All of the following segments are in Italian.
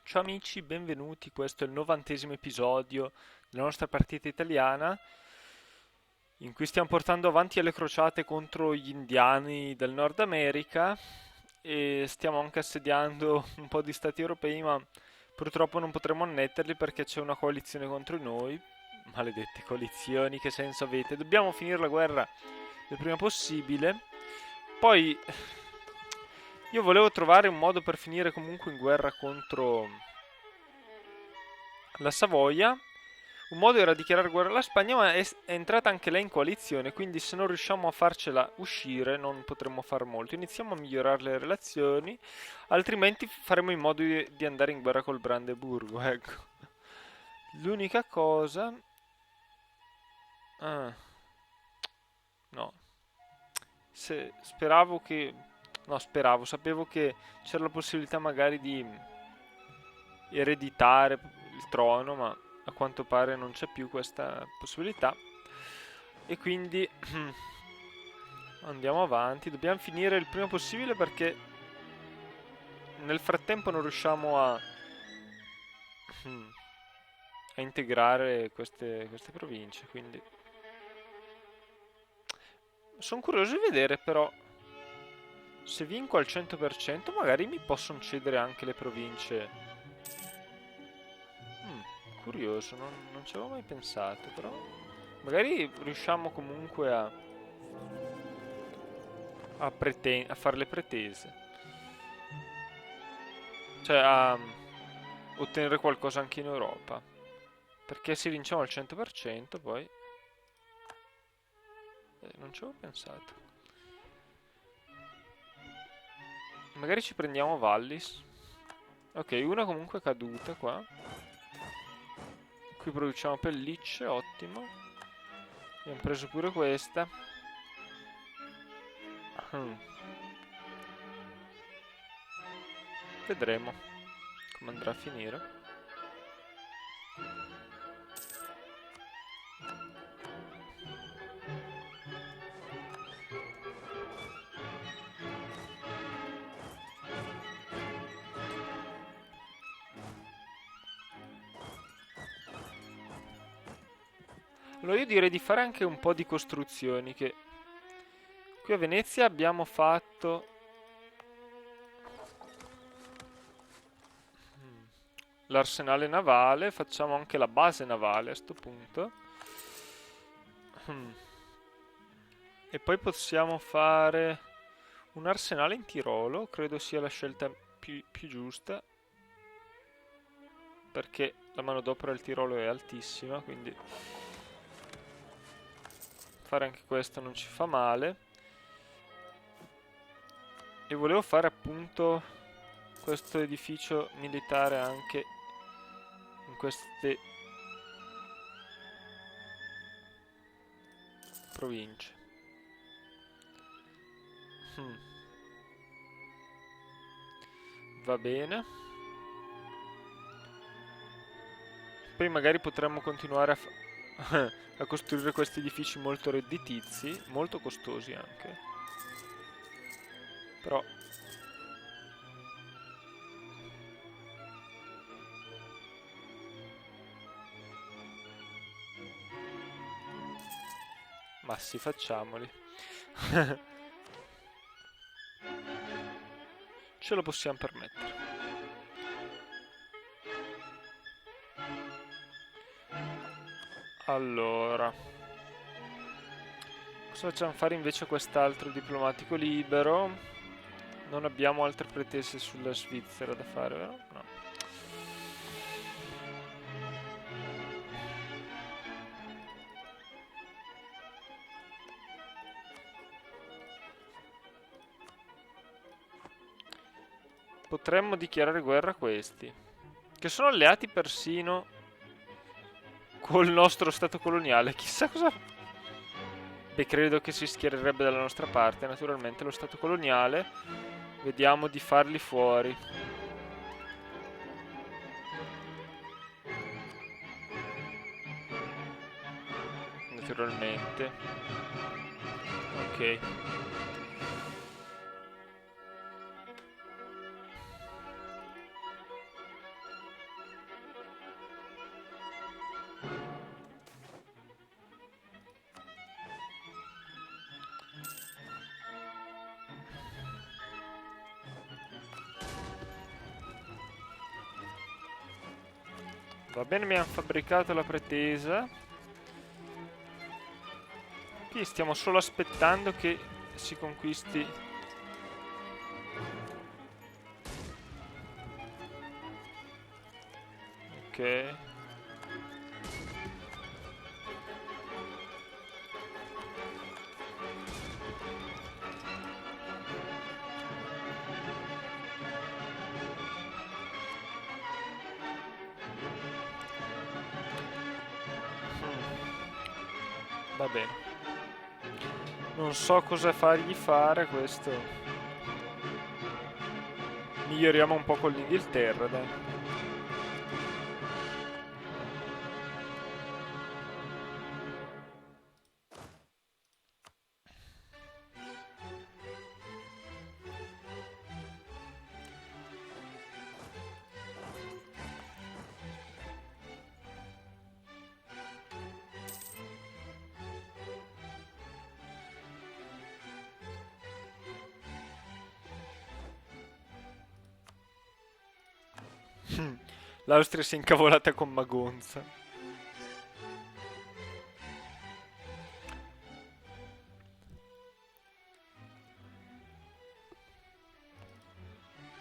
Ciao amici, benvenuti. Questo è il 90° episodio della nostra partita italiana in cui stiamo portando avanti alle crociate contro gli indiani del Nord America e stiamo anche assediando un po' di stati europei, ma purtroppo non potremo annetterli perché c'è una coalizione contro di noi. Maledette coalizioni, che senso avete? Dobbiamo finire la guerra il prima possibile. Poi io volevo trovare un modo per finire comunque in guerra contro la Savoia. Un modo era dichiarare guerra alla Spagna, ma è entrata anche lei in coalizione, quindi se non riusciamo a farcela uscire non potremo far molto. Iniziamo a migliorare le relazioni, altrimenti faremo in modo di andare in guerra col Brandeburgo, ecco. L'unica cosa... Ah, no. Speravo che... No, speravo, sapevo che c'era la possibilità magari di ereditare il trono, ma a quanto pare non c'è più questa possibilità. E quindi andiamo avanti. Dobbiamo finire il prima possibile perché nel frattempo non riusciamo a integrare queste province. Quindi sono curioso di vedere però se vinco al 100% magari mi possono cedere anche le province. Curioso, non ci avevo mai pensato, però magari riusciamo comunque a fare le pretese, cioè a ottenere qualcosa anche in Europa, perché se vinciamo al 100% poi non ci avevo pensato. Magari ci prendiamo Wallis. Ok, una comunque è caduta qua. Qui produciamo pellicce, ottimo. Abbiamo preso pure questa. Hmm. Vedremo come andrà a finire. Allora io direi di fare anche un po' di costruzioni che qui a Venezia abbiamo fatto l'arsenale navale, facciamo anche la base navale a sto punto. E poi possiamo fare un arsenale in Tirolo, credo sia la scelta più giusta, perché la manodopera del Tirolo è altissima, quindi fare anche questo non ci fa male. E volevo fare appunto questo edificio militare anche in queste province. Va bene. Poi magari potremmo continuare a costruire questi edifici molto redditizi, molto costosi anche. Però ma sì, facciamoli. Ce lo possiamo permettere. Allora, cosa facciamo fare invece a quest'altro diplomatico libero? Non abbiamo altre pretese sulla Svizzera da fare, vero? No. Potremmo dichiarare guerra a questi, che sono alleati persino col nostro stato coloniale. Chissà cosa... Beh, credo che si schiererebbe dalla nostra parte, naturalmente, lo stato coloniale. Vediamo di farli fuori. Naturalmente. Ok. Va bene, mi hanno fabbricato la pretesa. Qui stiamo solo aspettando che si conquisti. Ok. Va bene. Non so cosa fargli fare questo. Miglioriamo un po' con l'Inghilterra, dai. L'Austria si è incavolata con Magonza.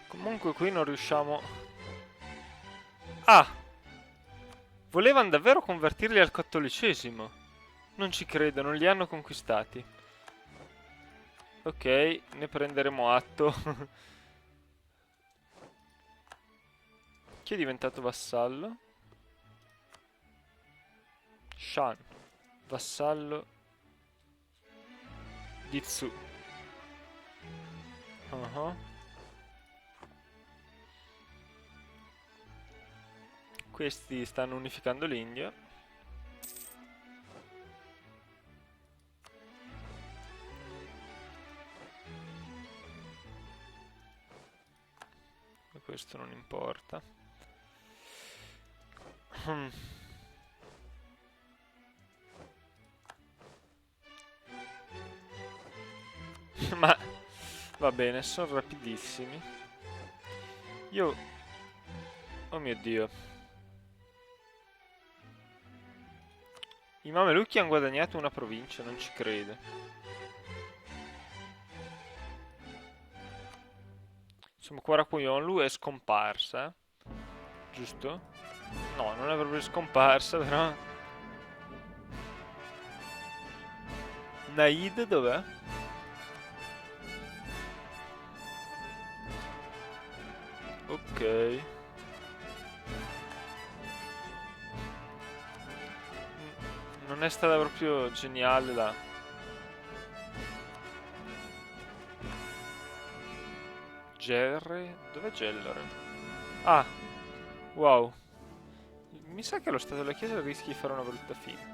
Comunque qui non riusciamo... Ah! Volevano davvero convertirli al cattolicesimo. Non ci credo, non li hanno conquistati. Ok, ne prenderemo atto. Chi è diventato vassallo? Shan, vassallo di Tsu. Uh-huh. Questi stanno unificando l'India. E questo non importa. Ma va bene, sono rapidissimi. Io... Oh mio Dio. I Mamelucchi hanno guadagnato una provincia, non ci credo. Insomma, Quaracuyonlu è scomparsa. Giusto? No, non è proprio scomparsa, però... Naid dov'è? Ok. Non è stata proprio geniale la... Gerre? Dov'è Gellere? Ah, wow. Mi sa che lo stato della chiesa rischi di fare una brutta fine.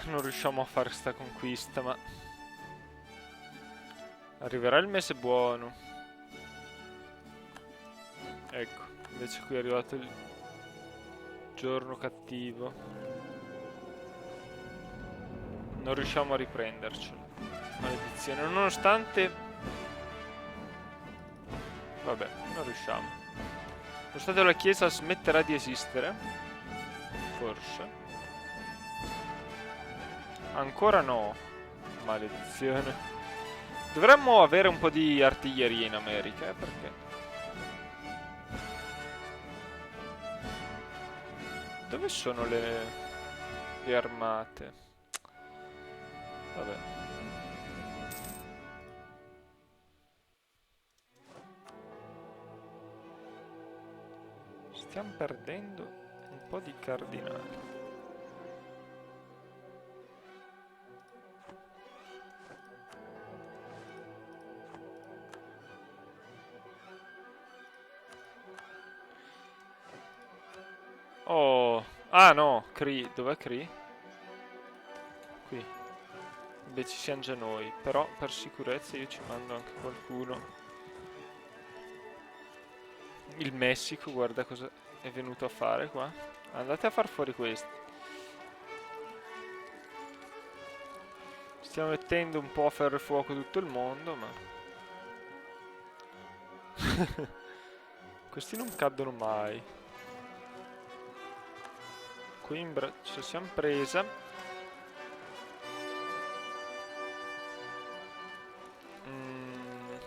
Non riusciamo a fare sta conquista, ma... Arriverà il mese buono. Ecco, invece qui è arrivato il giorno cattivo. Non riusciamo a riprendercelo. Maledizione, nonostante... Vabbè, non riusciamo. Nonostante la chiesa smetterà di esistere. Forse. Ancora no. Maledizione. Dovremmo avere un po' di artiglieria in America, perché... Dove sono le armate? Vabbè. Stiamo perdendo un po' di cardinali. Oh, ah no, Cree, dov'è Cree? Qui. Invece siamo già noi, però per sicurezza io ci mando anche qualcuno. Il Messico, guarda cosa è venuto a fare qua. Andate a far fuori questi. Stiamo mettendo un po' a ferro e fuoco tutto il mondo, ma... Questi non cadono mai. Coimbra ce la siamo presa.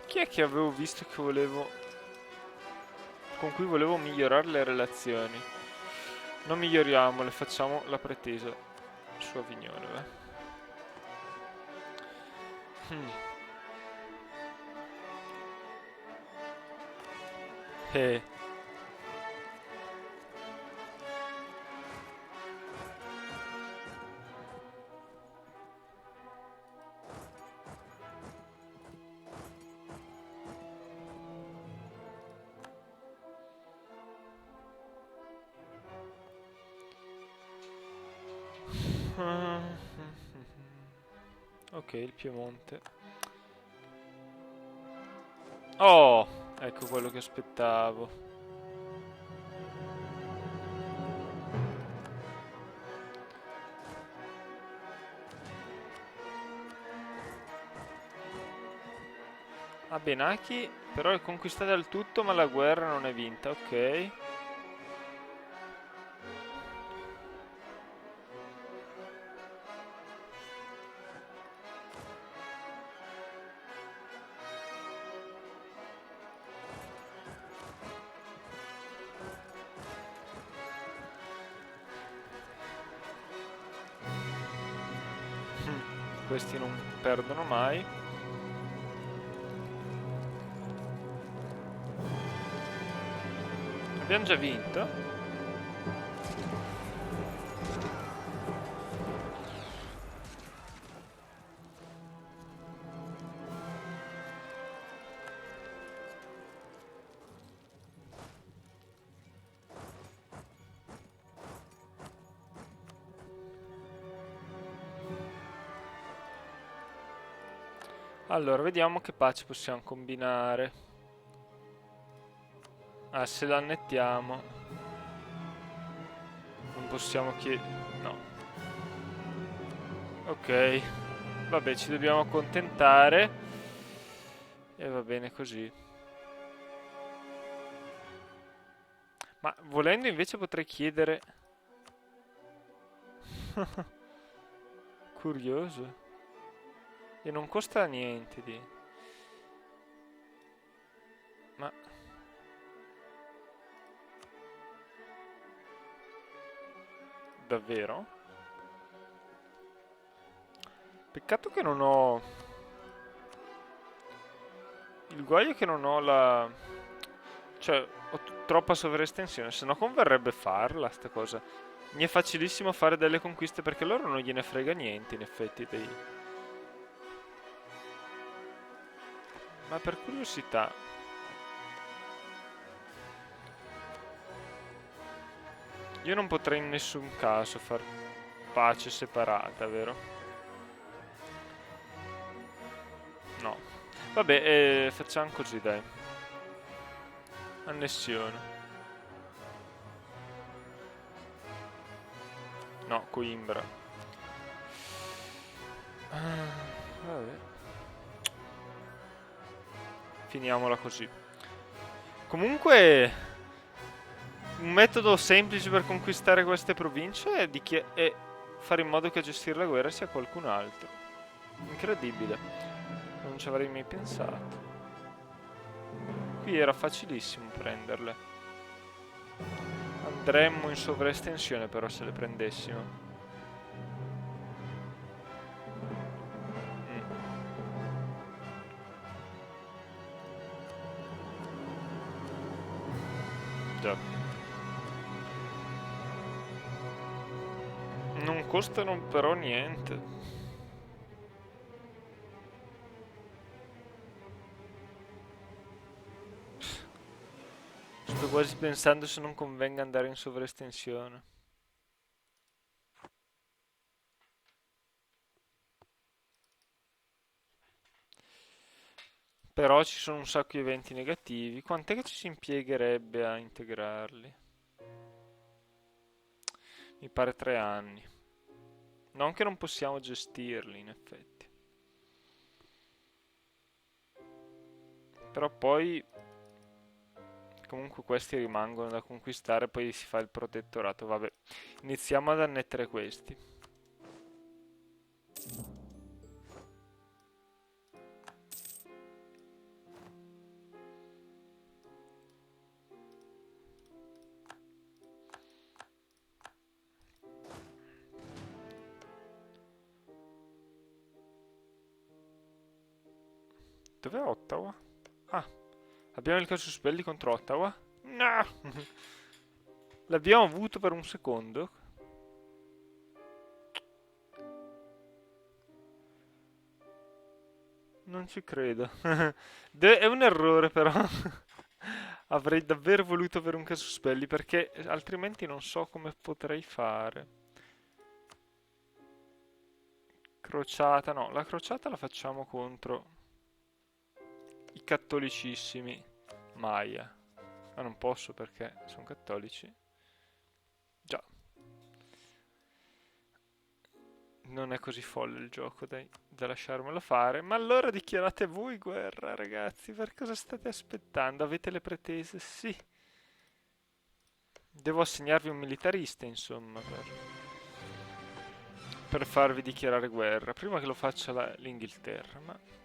Chi è che avevo visto che volevo... con cui volevo migliorare le relazioni? Non miglioriamole, facciamo la pretesa su Avignone, va. Eh. Ok, il Piemonte. Oh, ecco quello che aspettavo. A Benaki, però è conquistata il tutto, ma la guerra non è vinta, ok. Questi non perdono mai. Abbiamo già vinto? Allora, vediamo che pace possiamo combinare. Ah, se la annettiamo. Non possiamo chiedere... No. Ok. Vabbè, ci dobbiamo accontentare. E va bene così. Ma volendo invece potrei chiedere... Curioso. E non costa niente di... Ma... Davvero? Peccato che non ho... Il guaio è che non ho la... Cioè, ho troppa sovraestensione, se no converrebbe farla, sta cosa. Mi è facilissimo fare delle conquiste perché loro non gliene frega niente, in effetti, dei... Ma per curiosità... Io non potrei in nessun caso far pace separata, vero? No. Vabbè, facciamo così, dai. Annessione. No, Coimbra. Vabbè. Finiamola così. Comunque, un metodo semplice per conquistare queste province è fare in modo che a gestire la guerra sia qualcun altro. Incredibile. Non ci avrei mai pensato. Qui era facilissimo prenderle. Andremmo in sovraestensione però se le prendessimo. Già. Non costano però niente. Sto quasi pensando se non convenga andare in sovraestensione. Però ci sono un sacco di eventi negativi. Quant'è che ci si impiegherebbe a integrarli? Mi pare 3 anni. Non che non possiamo gestirli, in effetti. Però poi comunque questi rimangono da conquistare, poi si fa il protettorato. Vabbè, iniziamo ad annettere questi. Dov'è Ottawa? Ah, abbiamo il casus belli contro Ottawa? No! L'abbiamo avuto per un secondo. Non ci credo. È un errore però. Avrei davvero voluto avere un casus belli perché altrimenti non so come potrei fare. Crociata, no, la crociata la facciamo contro i cattolicissimi Maya. Ma non posso perché sono cattolici. Già, non è così folle il gioco da lasciarmelo fare. Ma allora dichiarate voi guerra, ragazzi. Per cosa state aspettando? Avete le pretese? Sì. Devo assegnarvi un militarista, insomma, per farvi dichiarare guerra. Prima che lo faccia l'Inghilterra, ma...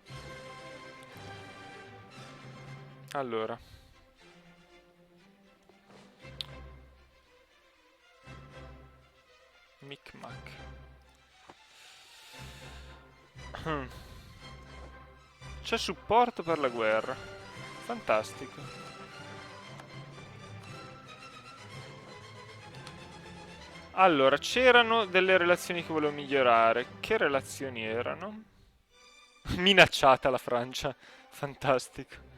Allora. Micmac. C'è supporto per la guerra. Fantastico. Allora, c'erano delle relazioni che volevo migliorare. Che relazioni erano? Minacciata la Francia. Fantastico.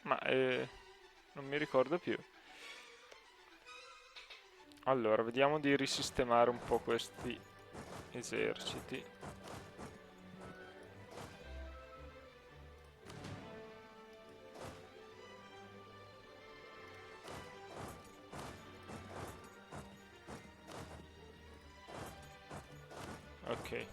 Ma non mi ricordo più. Allora, vediamo di risistemare un po' questi eserciti. Ok.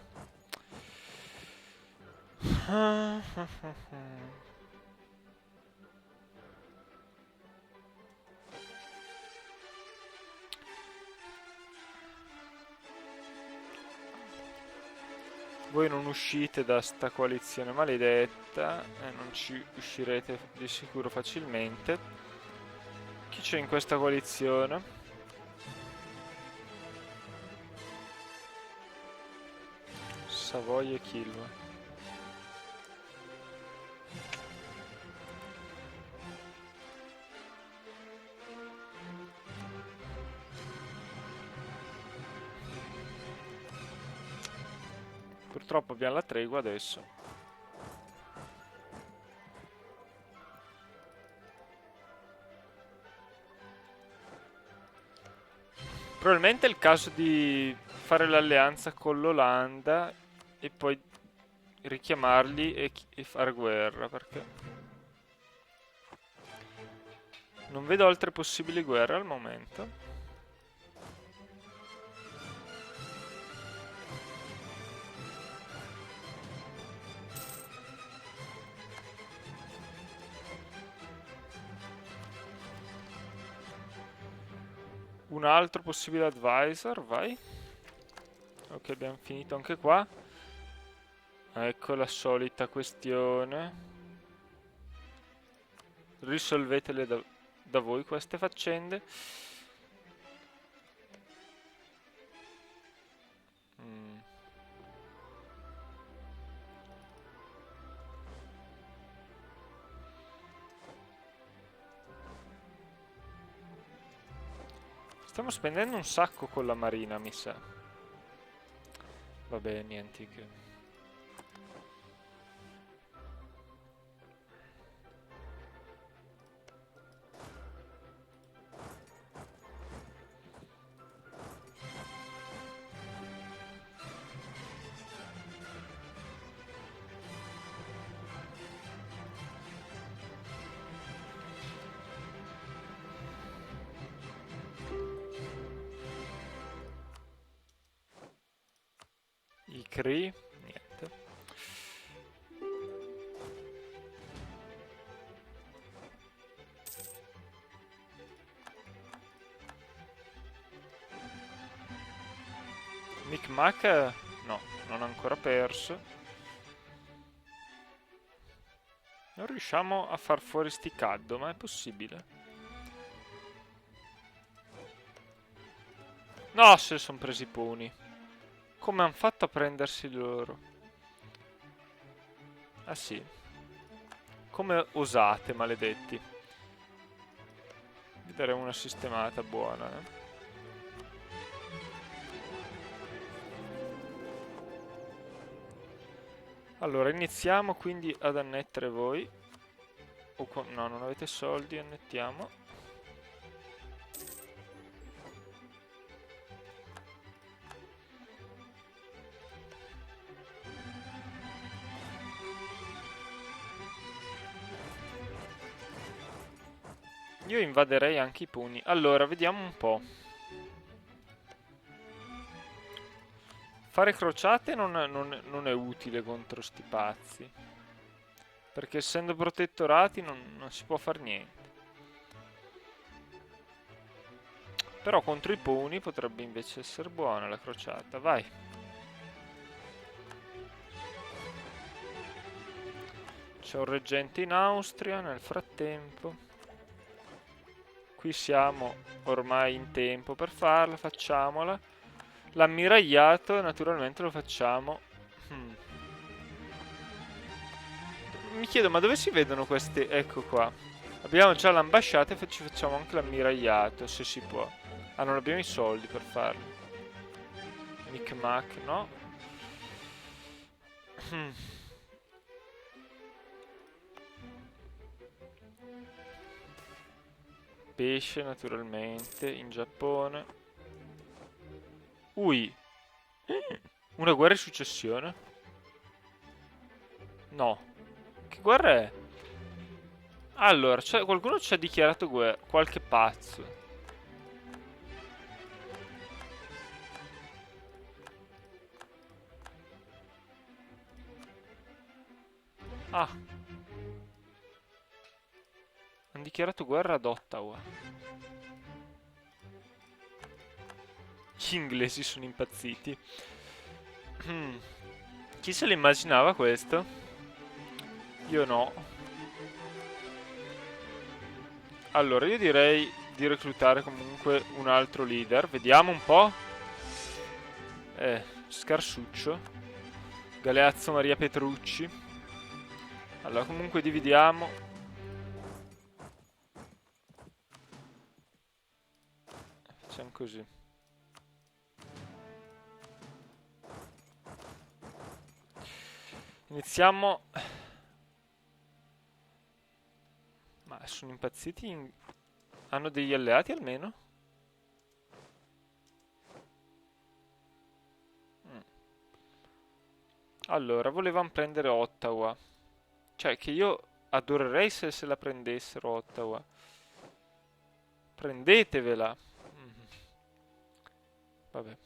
Voi non uscite da sta coalizione maledetta e non ci uscirete di sicuro facilmente. Chi c'è in questa coalizione? Savoia e Kilwa. Purtroppo abbiamo la tregua adesso. Probabilmente è il caso di fare l'alleanza con l'Olanda e poi richiamarli e fare guerra, perché non vedo altre possibili guerre al momento. Un altro possibile advisor, vai. Ok, abbiamo finito anche qua. Ecco la solita questione. Risolvetele da voi queste faccende. Mm. Stiamo spendendo un sacco con la marina, mi sa. Vabbè, niente che... Cree, niente. Micmac, no, non ha ancora perso. Non riusciamo a far fuori sti caddo, ma è possibile? No, se sono presi i puni. Come hanno fatto a prendersi loro? Ah sì. Come osate, maledetti. Vi daremo una sistemata buona, eh. Allora, iniziamo quindi ad annettere voi. No, non avete soldi, annettiamo. Io invaderei anche i pugni. Allora, vediamo un po'. Fare crociate non è utile contro sti pazzi. Perché essendo protettorati non si può fare niente. Però contro i puni potrebbe invece essere buona la crociata. Vai. C'è un reggente in Austria nel frattempo. Qui siamo ormai in tempo per farla, facciamola. L'ammiragliato naturalmente lo facciamo. Mi chiedo, ma dove si vedono queste? Ecco qua. Abbiamo già l'ambasciata e ci facciamo anche l'ammiragliato, se si può. Ah, non abbiamo i soldi per farlo. Micmac, no. Pesce, naturalmente, in Giappone. Ui. Una guerra di successione? No. Che guerra è? Allora, qualcuno ci ha dichiarato guerra. Qualche pazzo. Ah. Hanno dichiarato guerra ad Ottawa. Gli inglesi sono impazziti. Chi se lo immaginava questo? Io no. Allora, io direi di reclutare comunque un altro leader. Vediamo un po'. Scarsuccio. Galeazzo Maria Petrucci. Allora, comunque dividiamo. Facciamo così. Iniziamo. Ma sono impazziti? Hanno degli alleati almeno? Allora, volevano prendere Ottawa. Cioè, che io adorerei se la prendessero Ottawa. Prendetevela. Vabbè.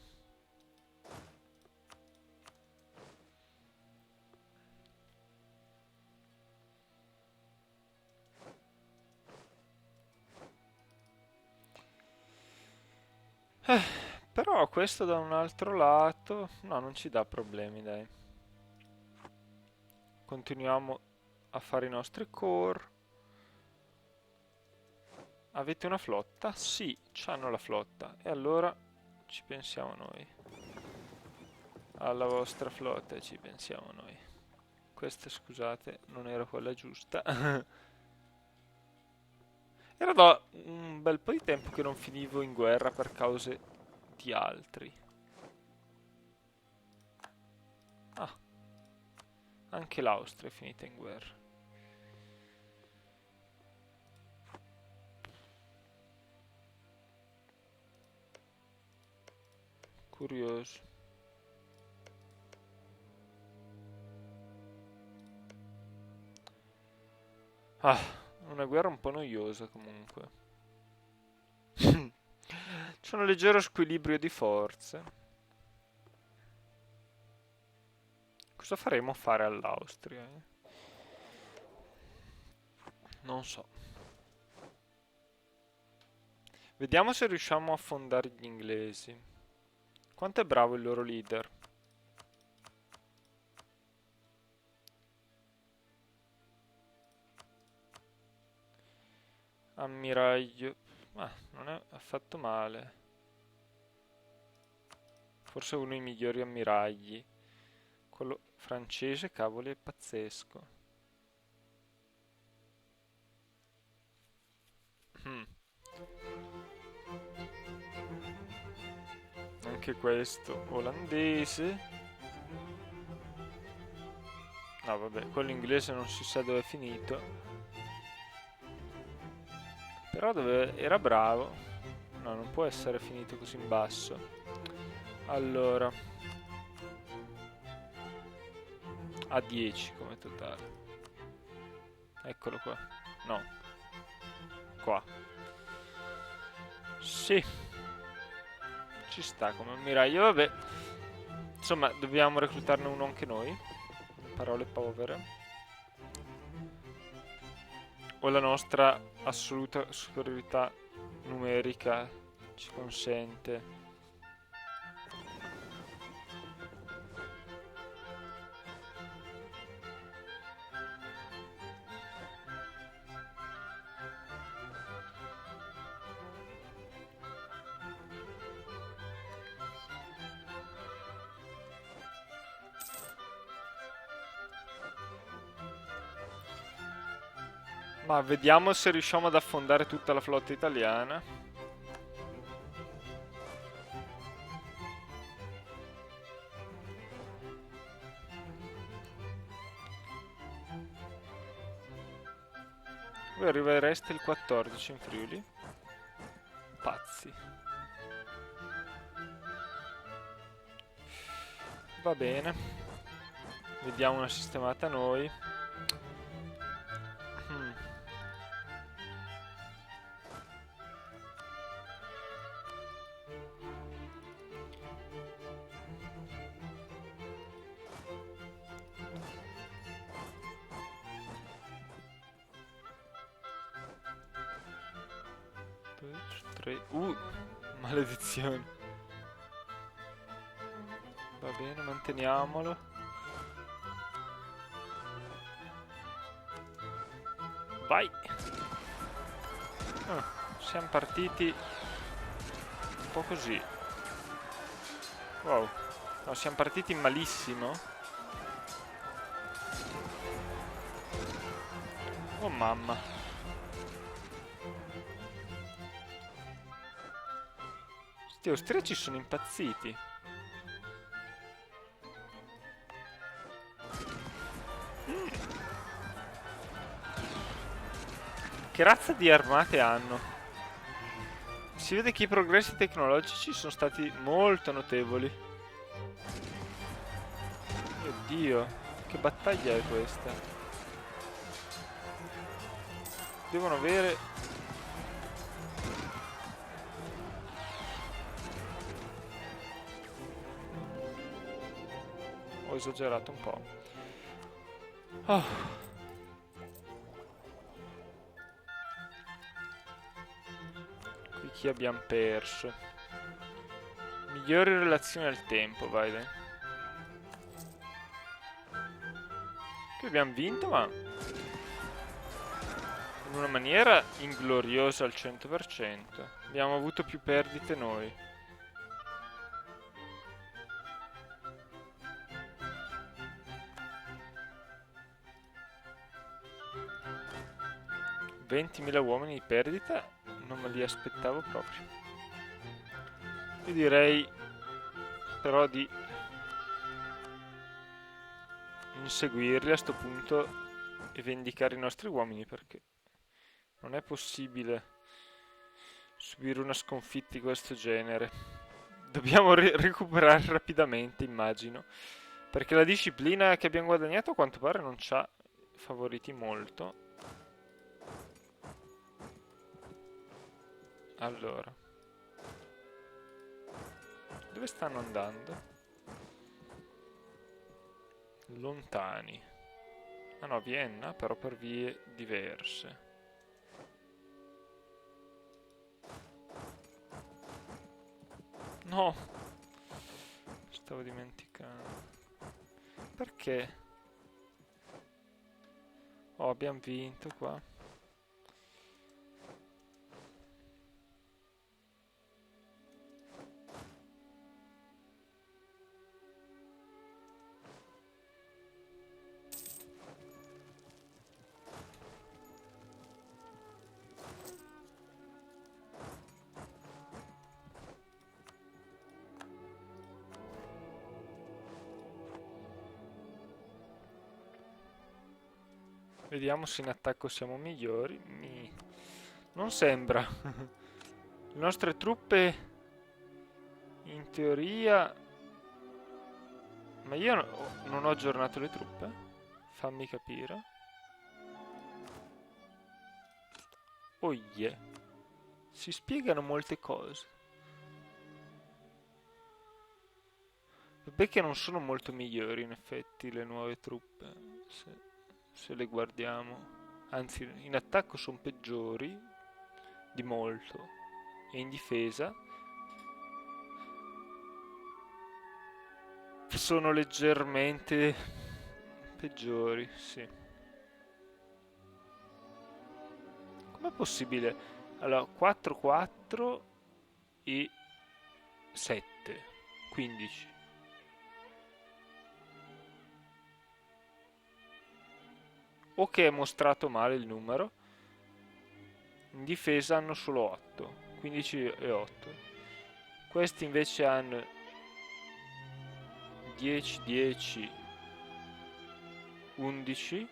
Però questo da un altro lato... No, non ci dà problemi, dai. Continuiamo a fare i nostri core. Avete una flotta? Sì, c'hanno la flotta. E allora ci pensiamo noi. Alla vostra flotta ci pensiamo noi. Questa, scusate, non era quella giusta. Era da un bel po' di tempo che non finivo in guerra per cause di altri. Ah, anche l'Austria è finita in guerra. Curioso. Ah, una guerra un po' noiosa comunque. C'è un leggero squilibrio di forze. Cosa faremo fare all'Austria? Non so. Vediamo se riusciamo a affondare gli inglesi. Quanto è bravo il loro leader? Ammiraglio. Ah, non è affatto male. Forse uno dei migliori ammiragli. Quello francese, cavoli, è pazzesco. Hmm. Anche questo olandese. No, vabbè, quello inglese non si sa dove è finito. Però dove era bravo. No, non può essere finito così in basso. Allora, a 10 come totale. Eccolo qua. No, qua. Sì, ci sta come ammiraglio. Vabbè, insomma, dobbiamo reclutarne uno anche noi. Parole povere. O la nostra assoluta superiorità numerica ci consente. Ma vediamo se riusciamo ad affondare tutta la flotta italiana. Voi arrivereste il 14 in Friuli? Pazzi. Va bene. Vediamo una sistemata noi. Hmm. Tre. Maledizione. Va bene, manteniamolo. Vai. Siamo partiti un po' così. Wow. No, siamo partiti malissimo. Oh mamma. Sti austriaci sono impazziti. Che razza di armate hanno? Si vede che i progressi tecnologici sono stati molto notevoli. Mio Dio, che battaglia è questa? Devono avere... Ho esagerato un po'. Oh. Qui chi abbiamo perso? Migliori relazioni al tempo, vai dai. Qui abbiamo vinto, ma in una maniera ingloriosa al 100%. Abbiamo avuto più perdite noi. $20.000 uomini di perdita? Non me li aspettavo proprio. Io direi però di inseguirli a sto punto e vendicare i nostri uomini, perché non è possibile subire una sconfitta di questo genere. Dobbiamo recuperare rapidamente, immagino, perché la disciplina che abbiamo guadagnato a quanto pare non ci ha favoriti molto. Allora, dove stanno andando? Lontani. Ah no, Vienna, però per vie diverse. No! Stavo dimenticando. Perché? Oh, abbiamo vinto qua. Vediamo se in attacco siamo migliori. Non sembra. Le nostre truppe, in teoria... Ma io non ho aggiornato le truppe? Fammi capire. Oh yeah. Si spiegano molte cose. Vabbè che non sono molto migliori in effetti le nuove truppe, se le guardiamo. Anzi, in attacco sono peggiori di molto. E in difesa sono leggermente peggiori, sì. Com'è possibile? Allora, 4, 4 e 7, 15. O che è mostrato male il numero. In difesa hanno solo 8, 15 e 8. Questi invece hanno 10, 10, 11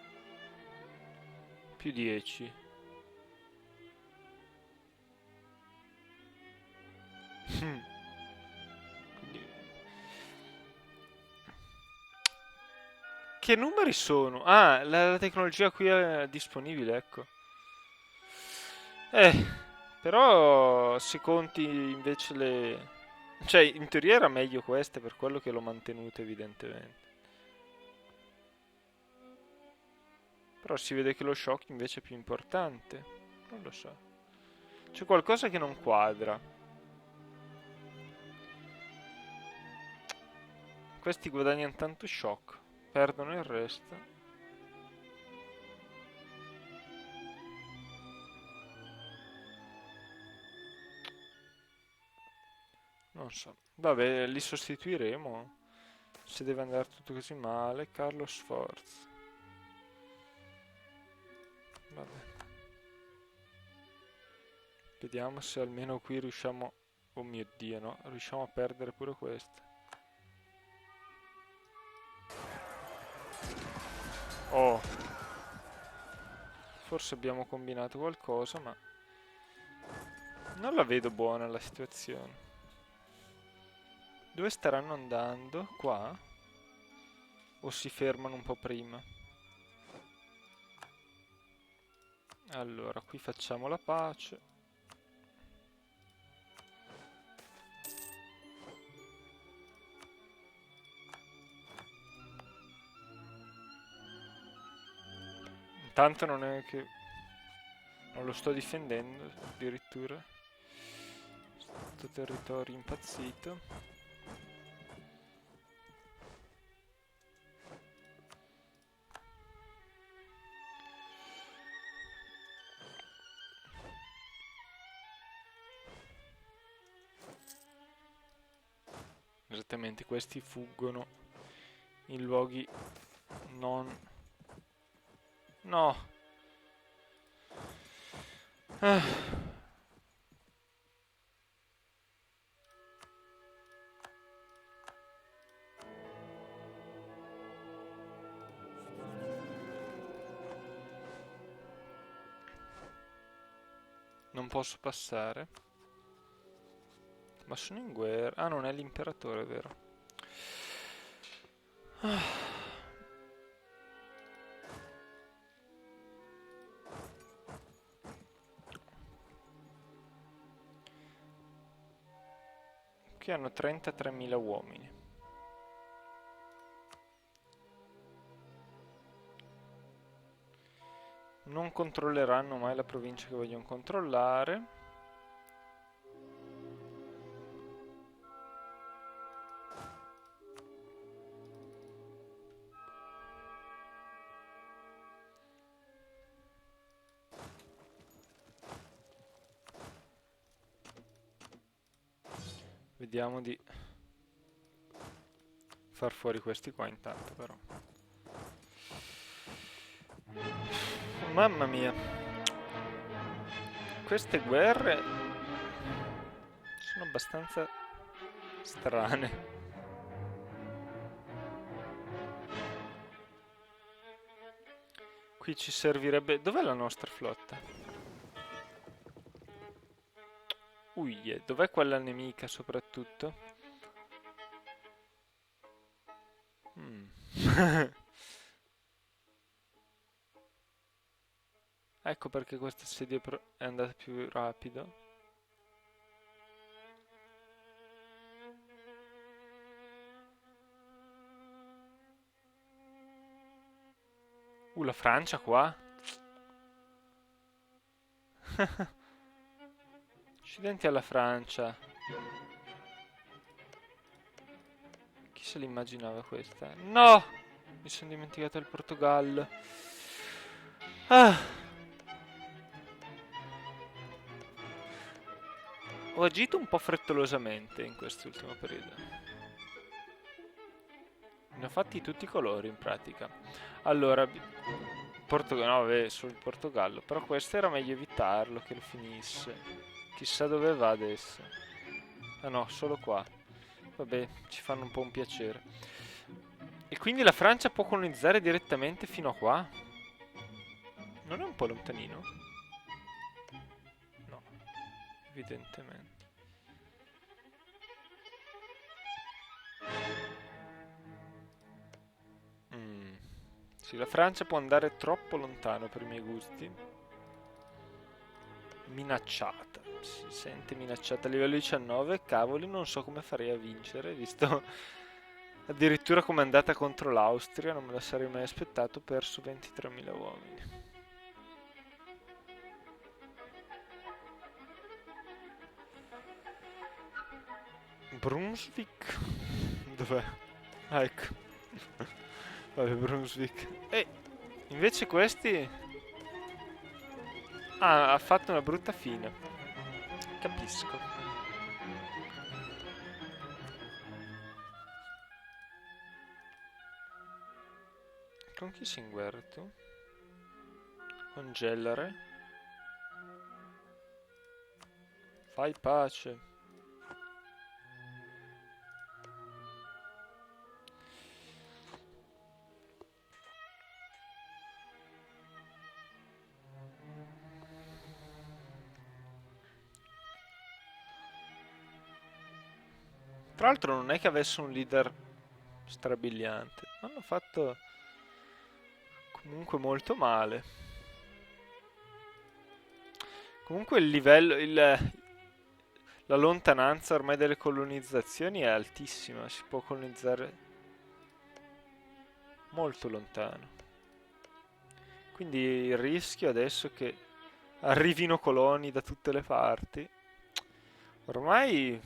più 10. Quindi... Che numeri sono? Ah, la tecnologia qui è disponibile, ecco. Eh, però se conti invece le... Cioè, in teoria era meglio queste, per quello che l'ho mantenuta evidentemente. Però si vede che lo shock invece è più importante. Non lo so. C'è qualcosa che non quadra. Questi guadagnano tanto shock, perdono il resto. Non so. Vabbè, li sostituiremo. Se deve andare tutto così male. Carlo Sforza. Vabbè. Vediamo se almeno qui riusciamo... Oh mio Dio, no. Riusciamo a perdere pure questo. Oh. Forse abbiamo combinato qualcosa, ma... Non la vedo buona la situazione. Dove staranno andando? Qua? O si fermano un po' prima? Allora, qui facciamo la pace. Intanto non è che... Non lo sto difendendo, addirittura. Questo territorio impazzito. Esattamente, questi fuggono in luoghi non... No! Ah. Non posso passare. Ma sono in guerra. Ah, non è l'imperatore, è vero. Ah. Qui hanno 33.000 uomini. non controlleranno mai la provincia che vogliono controllare. Vediamo di far fuori questi qua intanto, però. Mamma mia. Queste guerre sono abbastanza strane. Qui ci servirebbe... Dov'è la nostra flotta? Uie, dov'è quella nemica soprattutto? Ecco perché questo assedio è andato più rapido. La Francia qua? Accidenti alla Francia. Chi se l'immaginava questa? No! Mi sono dimenticato il Portogallo. Ah! Ho agito un po' frettolosamente in quest'ultimo periodo. Ne ho fatti tutti i colori in pratica. Allora, Portogallo, no, vabbè, solo il Portogallo. Però questo era meglio evitarlo che lo finisse. Chissà dove va adesso. Ah no, solo qua. Vabbè, ci fanno un po' un piacere. E quindi la Francia può colonizzare direttamente fino a qua? Non è un po' lontanino? No, evidentemente. Sì, la Francia può andare troppo lontano per i miei gusti. Minacciata. Si sente minacciata a livello 19. Cavoli, non so come farei a vincere, visto addirittura come è andata contro l'Austria. Non me la sarei mai aspettato. Ho perso 23.000 uomini. Brunswick? Dov'è? Ah, ecco. Vabbè, Brunswick. E invece questi... Ah, ha fatto una brutta fine. Capisco. Con chi sei in guerra tu? Con Gellere? Fai pace. Tra l'altro non è che avesse un leader strabiliante. Hanno fatto comunque molto male. Comunque il livello, la lontananza ormai delle colonizzazioni è altissima. Si può colonizzare molto lontano. Quindi il rischio adesso è che arrivino coloni da tutte le parti. Ormai,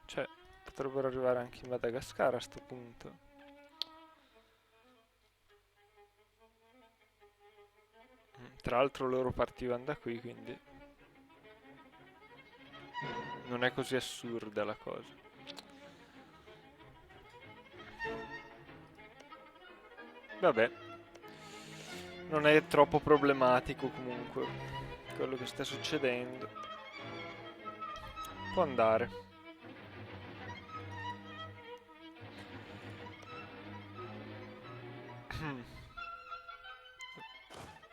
cioè, potrebbero arrivare anche in Madagascar a sto punto. Tra l'altro loro partivano da qui, quindi non è così assurda la cosa. Vabbè, non è troppo problematico comunque quello che sta succedendo. Può andare.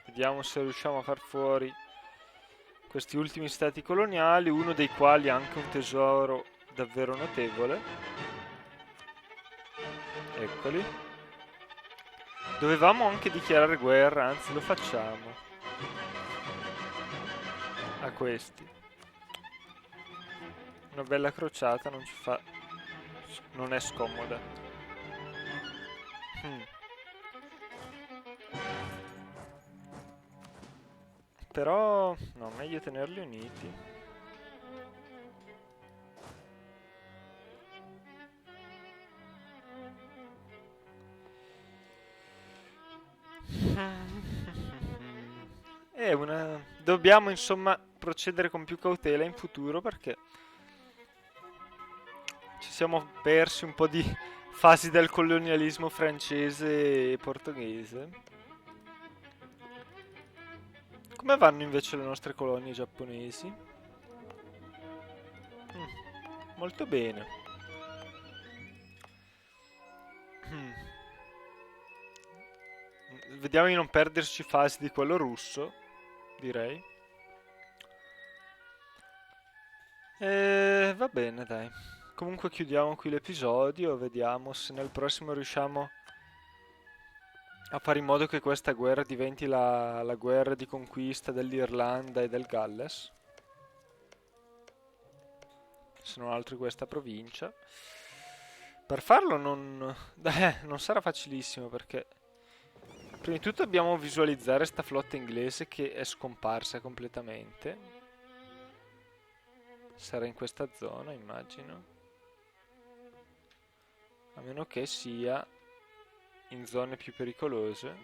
Vediamo se riusciamo a far fuori questi ultimi stati coloniali, uno dei quali ha anche un tesoro davvero notevole. Eccoli. Dovevamo anche dichiarare guerra, anzi lo facciamo. A questi. Una bella crociata non ci fa... non è scomoda. Però, no, meglio tenerli uniti. Dobbiamo insomma procedere con più cautela in futuro perché ci siamo persi un po' di fasi del colonialismo francese e portoghese. Come vanno invece le nostre colonie giapponesi? Molto bene. Vediamo di non perderci fasi di quello russo, direi. Va bene, dai. Comunque chiudiamo qui l'episodio, vediamo se nel prossimo riusciamo a fare in modo che questa guerra diventi la guerra di conquista dell'Irlanda e del Galles. Se non altro questa provincia. Per farlo non sarà facilissimo perché prima di tutto dobbiamo visualizzare sta flotta inglese che è scomparsa completamente. Sarà in questa zona, immagino. A meno che sia in zone più pericolose.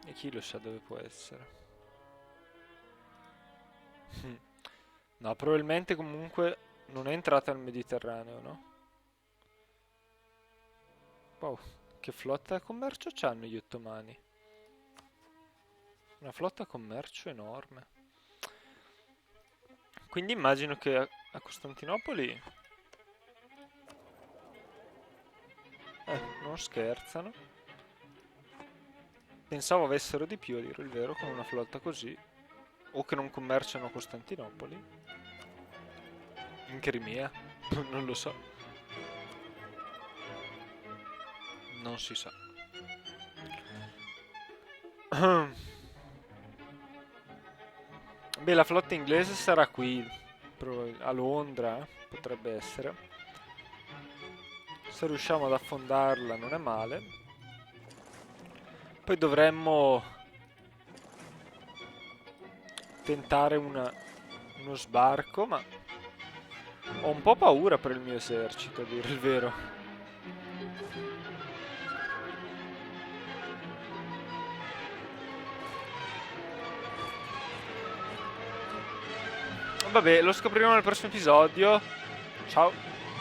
E chi lo sa dove può essere? No, probabilmente comunque non è entrata nel Mediterraneo, no? Wow, che flotta commercio c'hanno gli ottomani? Una flotta commercio enorme. Quindi immagino che a Costantinopoli... non scherzano. Pensavo avessero di più, a dire il vero, con una flotta così. O che non commerciano a Costantinopoli. In Crimea. Non lo so. Non si sa. Beh, la flotta inglese sarà qui, a Londra, potrebbe essere. Se riusciamo ad affondarla non è male. Poi dovremmo tentare uno sbarco, ma ho un po' paura per il mio esercito, a dire il vero. Vabbè, lo scopriremo nel prossimo episodio. Ciao.